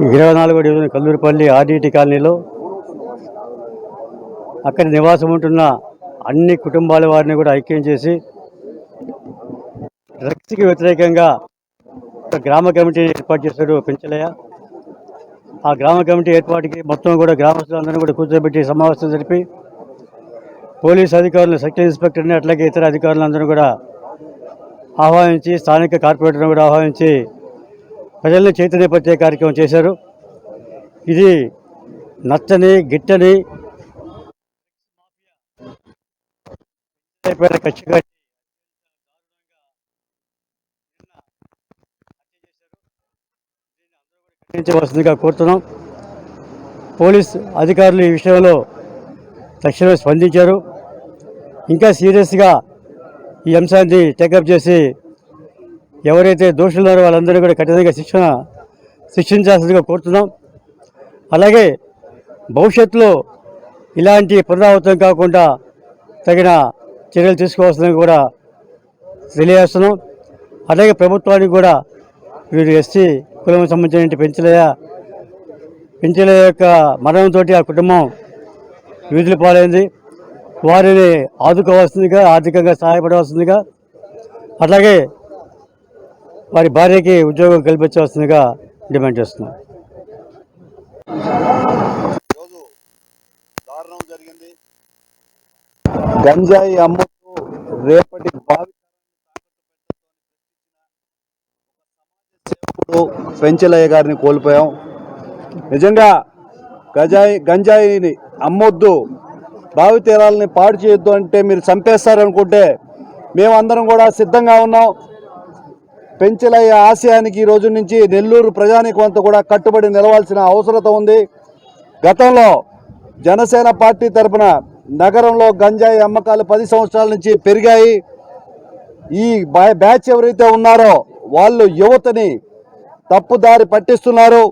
24వ division Kallurupalli RDT కాలనీలో అక్కడ నివాసం ఉంటున్న అన్ని కుటుంబాల వారిని కూడా ఐక్యం చేసి డ్రగ్స్కి వ్యతిరేకంగా గ్రామ కమిటీ ఏర్పాటు చేశాడు పెంచలయ్య. ఆ గ్రామ కమిటీ ఏర్పాటుకి మొత్తం కూడా గ్రామస్తులందరూ కూడా కూర్చోబెట్టి సమావేశం జరిపి పోలీసు అధికారులు, సెక్టర్ ఇన్స్పెక్టర్ని అట్లాగే ఇతర అధికారులందరూ కూడా ఆహ్వానించి, స్థానిక కార్పొరేటర్ని కూడా ఆహ్వానించి ప్రజల్ని చైతన్యపరిచే కార్యక్రమం చేశారు. ఇది నచ్చని, గిట్టని ఖచ్చితంగా ఖండించవలసిందిగా కోరుతున్నాం. పోలీస్ అధికారులు ఈ విషయంలో తక్షణమే స్పందించారు. ఇంకా సీరియస్గా ఈ అంశాన్ని టేకప్ చేసి ఎవరైతే దోషులున్నారో వాళ్ళందరూ కూడా కఠినంగా శిక్షించాల్సిందిగా కోరుతున్నాం. అలాగే భవిష్యత్తులో ఇలాంటి పునరావృతం కాకుండా తగిన చర్యలు తీసుకోవాల్సిందని కూడా తెలియజేస్తున్నాం. అలాగే ప్రభుత్వానికి కూడా వీరు ఎస్సీ కులం సంబంధించిన పెంచలయ్య యొక్క మరణంతో ఆ కుటుంబం వీధుల పాలైంది. వారిని ఆదుకోవాల్సిందిగా, ఆర్థికంగా సహాయపడవలసిందిగా, అట్లాగే వారి భార్యకి ఉద్యోగం కల్పించవలసిందిగా డిమాండ్ చేస్తున్నాం. దారుణం జరిగింది. గంజాయి అమ్ముతూ రేపటి భావి పెంచలయ్య గారిని కోల్పోయాం. నిజంగా గంజాయిని అమ్మొద్దు, భావితీరాలని పాడు చేయొద్దు అంటే మీరు చంపేస్తారనుకుంటే మేమందరం కూడా సిద్ధంగా ఉన్నాం. పెంచలయ్య ఆశయానికి ఈ రోజు నుంచి నెల్లూరు ప్రజానీకం అంతా కూడా కట్టుబడి నిలవాల్సిన అవసరత ఉంది. గతంలో జనసేన పార్టీ తరఫున నగరంలో గంజాయి అమ్మకాలు 10 సంవత్సరాల నుంచి పెరిగాయి. ఈ బ్యాచ్ ఎవరైతే ఉన్నారో వాళ్ళు యువతని తప్పుదారి పట్టిస్తున్నారు.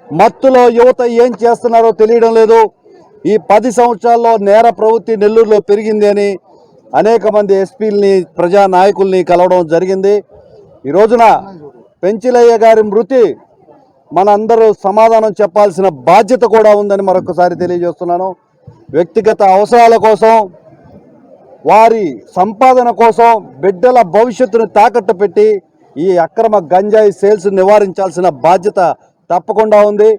మత్తులో యువత ఏం చేస్తున్నారో తెలియడం లేదు. ఈ 10 సంవత్సరాల్లో నేర ప్రవృత్తి నెల్లూరులో పెరిగింది అని అనేక మంది ఎస్పీలని, ప్రజా నాయకుల్ని కలవడం జరిగింది. ఈ రోజున పెంచలయ్య గారి మృతి మనందరూ సమాధానం చెప్పాల్సిన బాధ్యత కూడా ఉందని మరొకసారి తెలియజేస్తున్నాను. వ్యక్తిగత అవసరాల కోసం, వారి సంపాదన కోసం బిడ్డల భవిష్యత్తును తాకట్టు పెట్టి ఈ అక్రమ గంజాయి సేల్స్ నివారించాల్సిన బాధ్యత తప్పకుండా ఉంది.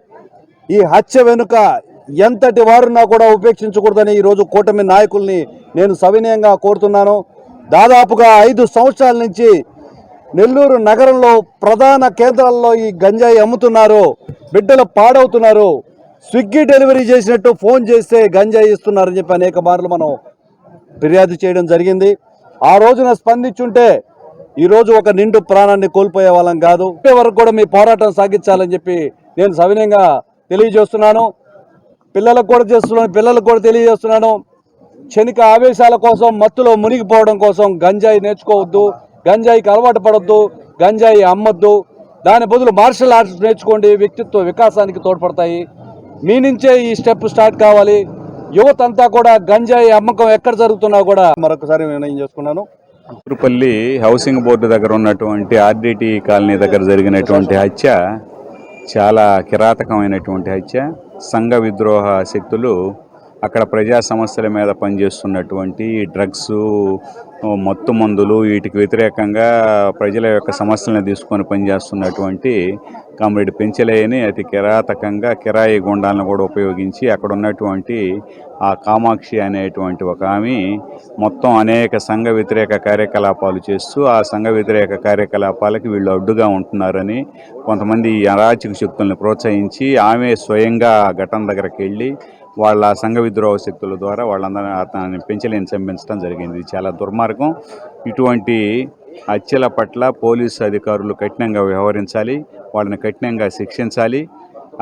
ఈ హత్య వెనుక ఎంతటి వారున్నా కూడా ఉపేక్షించకూడదని ఈరోజు కూటమి నాయకుల్ని నేను సవినయంగా కోరుతున్నాను. దాదాపుగా 5 సంవత్సరాల నుంచి నెల్లూరు నగరంలో ప్రధాన కేంద్రాల్లో ఈ గంజాయి అమ్ముతున్నారు. బిడ్డలు పాడవుతున్నారు. స్విగ్గీ డెలివరీ చేసినట్టు ఫోన్ చేస్తే గంజాయి ఇస్తున్నారని చెప్పి అనేక మార్లు మనం ఫిర్యాదు చేయడం జరిగింది. ఆ రోజున స్పందించుంటే ఈరోజు ఒక నిండు ప్రాణాన్ని కోల్పోయే వాళ్ళం కాదు. వరకు కూడా మీ పోరాటం సాగించాలని చెప్పి నేను సవినయంగా తెలియజేస్తున్నాను. పిల్లలకు కూడా తెలియజేస్తున్నాను. క్షణిక ఆవేశాల కోసం, మత్తులో మునిగిపోవడం కోసం గంజాయి నేర్చుకోవద్దు, గంజాయికి అలవాటు పడొద్దు, గంజాయి అమ్మొద్దు. దాని బదులు మార్షల్ ఆర్ట్స్ నేర్చుకోండి, వ్యక్తిత్వ వికాసానికి తోడ్పడతాయి. మీ నుంచే ఈ స్టెప్ స్టార్ట్ కావాలి. యువత అంతా కూడా గంజాయి అమ్మకం ఎక్కడ జరుగుతున్నా కూడా మరొకసారి నిర్ణయం చేసుకున్నాను. కల్లూరుపల్లి హౌసింగ్ బోర్డు దగ్గర ఉన్నటువంటి ఆర్డీటీ కాలనీ దగ్గర జరిగినటువంటి హత్య చాలా కిరాతకమైనటువంటి హత్య. సంఘ విద్రోహ శక్తులు అక్కడ ప్రజా సమస్యల మీద పనిచేస్తున్నటువంటి డ్రగ్స్, మత్తు మందులు, వీటికి వ్యతిరేకంగా ప్రజల యొక్క సమస్యలను తీసుకొని పనిచేస్తున్నటువంటి కామ్రేడ్ పెంచలయ్యని అతి కిరాతకంగా కిరాయి గుండాలను కూడా ఉపయోగించి అక్కడ ఉన్నటువంటి ఆ కామాక్షి అనేటువంటి ఒక ఆమె మొత్తం అనేక సంఘ వ్యతిరేక కార్యకలాపాలు చేస్తూ ఆ సంఘ వ్యతిరేక కార్యకలాపాలకి వీళ్ళు అడ్డుగా ఉంటున్నారని కొంతమంది అరాచక శక్తులను ప్రోత్సహించి ఆమె స్వయంగా ఘటన దగ్గరికి వెళ్ళి వాళ్ళ సంఘ విద్రోహ శక్తుల ద్వారా వాళ్ళందరూ అతన్ని పెంచలేని చంపించడం జరిగింది. చాలా దుర్మార్గం. ఇటువంటి హత్యల పట్ల పోలీసు అధికారులు కఠినంగా వ్యవహరించాలి, వాళ్ళని కఠినంగా శిక్షించాలి.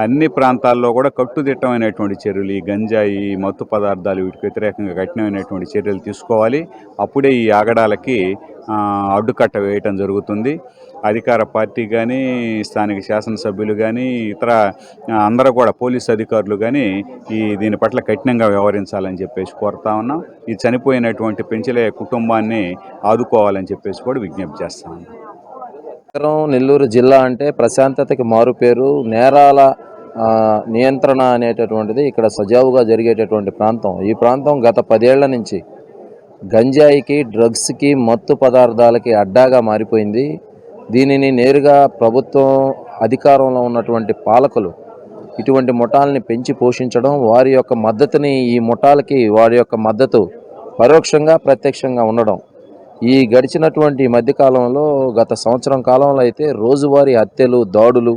అన్ని ప్రాంతాల్లో కూడా కట్టుదిట్టమైనటువంటి చర్యలు, ఈ గంజాయి, మత్తు పదార్థాలు వీటికి వ్యతిరేకంగా కఠినమైనటువంటి చర్యలు తీసుకోవాలి. అప్పుడే ఈ ఆగడాలకి అడ్డుకట్ట వేయటం జరుగుతుంది. అధికార పార్టీ కానీ, స్థానిక శాసనసభ్యులు కానీ, ఇతర అందరూ కూడా పోలీసు అధికారులు కానీ దీని పట్ల కఠినంగా వ్యవహరించాలని చెప్పేసి కోరుతా ఉన్నాం. ఈ చనిపోయినటువంటి పెంచలయ్య కుటుంబాన్ని ఆదుకోవాలని చెప్పేసి కూడా విజ్ఞప్తి చేస్తా ఉన్నాం. నెల్లూరు జిల్లా అంటే ప్రశాంతతకి మారుపేరు. నేరాల నియంత్రణ అనేటటువంటిది ఇక్కడ సజావుగా జరిగేటటువంటి ప్రాంతం. ఈ ప్రాంతం గత 10 ఏళ్ల నుంచి గంజాయికి, డ్రగ్స్కి, మత్తు పదార్థాలకి అడ్డాగా మారిపోయింది. దీనిని నేరుగా ప్రభుత్వం, అధికారంలో ఉన్నటువంటి పాలకులు ఇటువంటి ముఠాలని పెంచి పోషించడం, వారి యొక్క మద్దతుని, ఈ ముఠాలకి వారి యొక్క మద్దతు పరోక్షంగా ప్రత్యక్షంగా ఉండడం. ఈ గడిచినటువంటి మధ్యకాలంలో గత సంవత్సరం కాలంలో అయితే రోజువారీ హత్యలు, దాడులు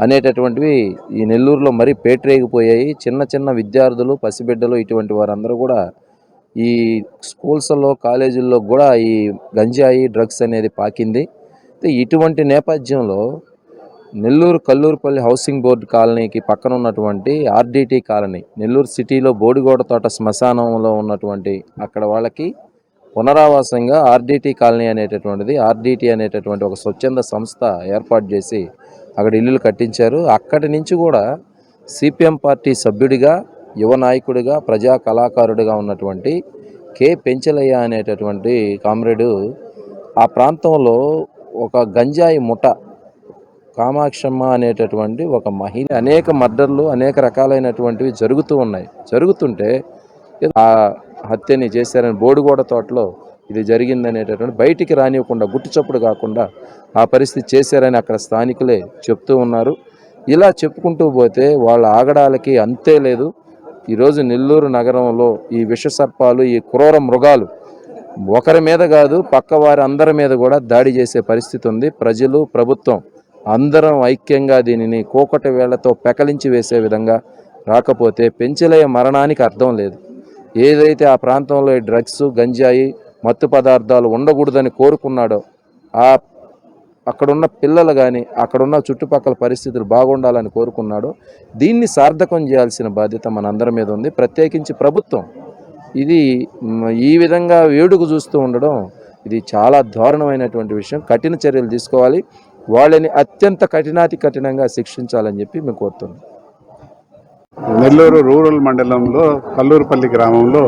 అనేటటువంటివి ఈ నెల్లూరులో మరీ పేటరేగిపోయాయి. చిన్న చిన్న విద్యార్థులు, పసిబిడ్డలు ఇటువంటి వారందరూ కూడా ఈ స్కూల్స్లో, కాలేజీల్లో కూడా ఈ గంజాయి, డ్రగ్స్ అనేది పాకింది. ఇటువంటి నేపథ్యంలో నెల్లూరు కల్లూరుపల్లి హౌసింగ్ బోర్డు కాలనీకి పక్కన ఉన్నటువంటి ఆర్డిటి కాలనీ, నెల్లూరు సిటీలో బోడిగోడ తోట శ్మశానంలో ఉన్నటువంటి అక్కడ వాళ్ళకి పునరావాసంగా ఆర్డిటి కాలనీ అనేటటువంటిది, ఆర్డిటి అనేటటువంటి ఒక స్వచ్ఛంద సంస్థ ఏర్పాటు చేసి అక్కడ ఇల్లులు కట్టించారు. అక్కడి నుంచి కూడా సిపిఎం పార్టీ సభ్యుడిగా, యువ నాయకుడిగా, ప్రజా కళాకారుడిగా ఉన్నటువంటి కె పెంచలయ్య అనేటటువంటి కామ్రేడు ఆ ప్రాంతంలో ఒక గంజాయి ముఠ, కామాక్షమ్మ అనేటటువంటి ఒక మహిళ, అనేక మర్డర్లు, అనేక రకాలైనటువంటివి జరుగుతుంటే ఆ హత్యని చేశారని, బోడిగోడ తోటలో ఇది జరిగిందనేటటువంటి బయటికి రానివ్వకుండా, గుట్టుచప్పుడు కాకుండా ఆ పరిస్థితి చేశారని అక్కడ స్థానికులే చెప్తూ ఉన్నారు. ఇలా చెప్పుకుంటూ పోతే వాళ్ళ ఆగడాలకి అంతే లేదు. ఈరోజు నెల్లూరు నగరంలో ఈ విషసర్పాలు, ఈ క్రూర మృగాలు ఒకరి మీద కాదు, పక్క వారి అందరి మీద కూడా దాడి చేసే పరిస్థితి ఉంది. ప్రజలు, ప్రభుత్వం అందరం ఐక్యంగా దీనిని కోకటి వేళ్లతో పెకలించి వేసే విధంగా రాకపోతే పెంచలయ్య మరణానికి అర్థం లేదు. ఏదైతే ఆ ప్రాంతంలో డ్రగ్స్, గంజాయి, మత్తు పదార్థాలు ఉండకూడదని కోరుకున్నాడో, అక్కడున్న పిల్లలు కానీ, అక్కడున్న చుట్టుపక్కల పరిస్థితులు బాగుండాలని కోరుకున్నాడో, దీన్ని సార్థకం చేయాల్సిన బాధ్యత మనందరి మీద ఉంది. ప్రత్యేకించి ప్రభుత్వం ఇది ఈ విధంగా వేడుకు చూస్తూ ఉండడం ఇది చాలా దారుణమైనటువంటి విషయం. కఠిన చర్యలు తీసుకోవాలి, వాళ్ళని అత్యంత కఠినంగా శిక్షించాలని చెప్పి మేము కోరుతున్నాం. నెల్లూరు రూరల్ మండలంలో కల్లూరుపల్లి గ్రామంలో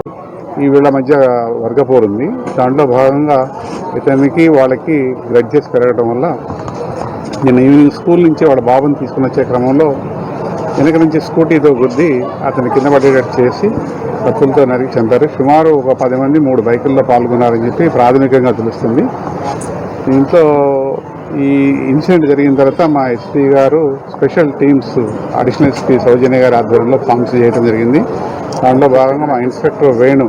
ఈ వీళ్ళ మధ్య వర్గపోరు ఉంది. దాంట్లో భాగంగా ఇతనికి వాళ్ళకి గ్రడ్జెస్ పెరగడం వల్ల నేను ఈవినింగ్ స్కూల్ నుంచి వాళ్ళ బాబుని తీసుకుని వచ్చే క్రమంలో వెనక నుంచి స్కూటీతో గుద్ది అతని కింద పడేటట్టు చేసి కత్తులతో నరికి చంపారు. సుమారు ఒక 10 మంది 3 బైకుల్లో పాల్గొన్నారని చెప్పి ప్రాథమికంగా తెలుస్తుంది. దీంట్లో ఈ ఇన్సిడెంట్ జరిగిన తర్వాత మా ఎస్పీ గారు స్పెషల్ టీమ్స్, అడిషనల్ ఎస్పీ సౌజన్య గారి ఆధ్వర్యంలో ఫామ్స్ చేయడం జరిగింది. దాంట్లో భాగంగా మా ఇన్స్పెక్టర్ వేణు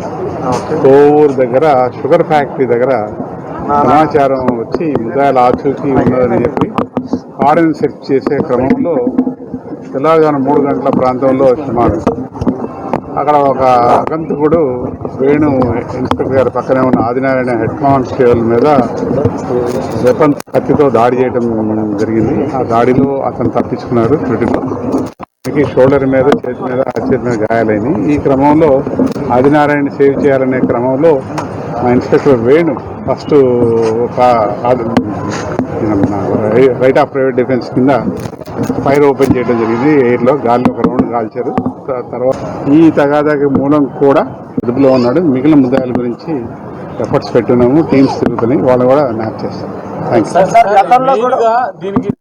కోవూరు దగ్గర షుగర్ ఫ్యాక్టరీ దగ్గర సమాచారం వచ్చి ముద్దాయిల ఆచూకీ ఉన్నదని చెప్పి కారుని సెర్చ్ చేసే క్రమంలో తెల్లవారుజామున 3 గంటల ప్రాంతంలో సుమారు అక్కడ ఒక ఆగంతుకుడు వేణు ఇన్స్పెక్టర్ గారి పక్కనే ఉన్న ఆదినారాయణ హెడ్ కానిస్టేబుల్ మీద వెపన్ కత్తితో దాడి చేయడం జరిగింది. ఆ దాడిలో అతను తప్పించుకున్నారు. త్రుటిలో షోల్డర్ మీద, చేతి మీద గాయాలైనవి. ఈ క్రమంలో ఆదినారాయణ సేవ్ చేయాలనే క్రమంలో మా ఇన్స్పెక్టర్ వేణు ఫస్ట్ ఒక రైట్ ఆఫ్ ప్రైవేట్ డిఫెన్స్ కింద ఫైర్ ఓపెన్ చేయడం జరిగింది. ఎయిర్లో గాలిలో ఒక రౌండ్ కాల్చారు. తర్వాత ఈ తగాదాకి మూలం కూడా అదుపులో ఉన్నాడు. మిగిలిన ముద్దాయిల గురించి ఎఫర్ట్స్ పెట్టున్నాము, టీమ్స్ తిరుగుతున్నాయి, వాళ్ళు కూడా న్యాప్ చేస్తాం. Thank you.